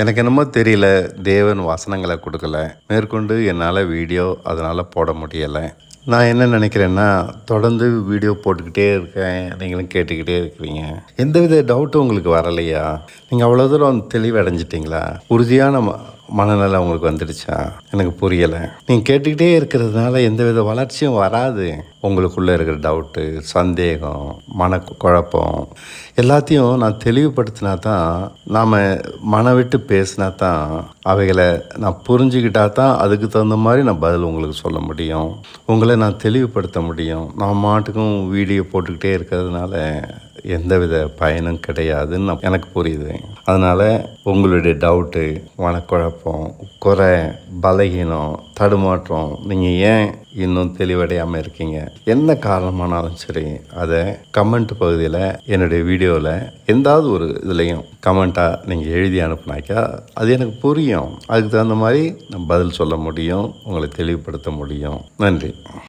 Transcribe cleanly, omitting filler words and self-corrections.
எனக்கு என்னமோ தெரியல, தேவன் வசனங்கள குடுக்கல. மேற்கொண்டு என்னால வீடியோ அதனால போட முடியல. நான் என்ன நினைக்கிறேன்னா, தொடர்ந்து வீடியோ போட்டுக்கிட்டே இருக்கேன். நீங்களும் கேட்டுக்கிட்டே இருக்கிறீங்க. எந்தவித டவுட்டும் உங்களுக்கு வரலையா? நீங்க அவ்வளோ தூரம் தெளிவடைஞ்சிட்டிங்களா? உறுதியான மனநிலை உங்களுக்கு வந்துடுச்சா? எனக்கு புரியல. நீங்க கேட்டுக்கிட்டே இருக்கிறதுனால எந்தவித வளர்ச்சியும் வராது. உங்களுக்குள்ளே இருக்கிற டவுட்டு, சந்தேகம், மனக்குழப்பம் எல்லாத்தையும் நான் தெளிவுபடுத்தினா தான், நாம் மனம் விட்டு பேசினா தான், அவைகளை நான் புரிஞ்சுக்கிட்டா தான் அதுக்கு தகுந்த மாதிரி நான் பதில் உங்களுக்கு சொல்ல முடியும். உங்களை நான் தெளிவுபடுத்த முடியும். நான் மாட்டுக்கும் வீடியோ போட்டுக்கிட்டே இருக்கிறதுனால எந்தவித பயனும் கிடையாதுன்னு எனக்கு புரியுது. அதனால் உங்களுடைய டவுட்டு, மனக்குழப்பம், குறை, பலகீனம், தடுமாற்றம், நீங்கள் ஏன் இன்னும் தெளிவடையாமல் இருக்கீங்க, என்ன காரணமானாலும் சரி, அதை கமெண்ட் பகுதியில் என்னுடைய வீடியோவில் எந்தாவது ஒரு இதுலேயும் கமெண்ட்டாக நீங்கள் எழுதி அனுப்புனாக்கா அது எனக்கு புரியும். அதுக்கு தகுந்த மாதிரி நான் பதில் சொல்ல முடியும், உங்களை தெளிவுபடுத்த முடியும். நன்றி.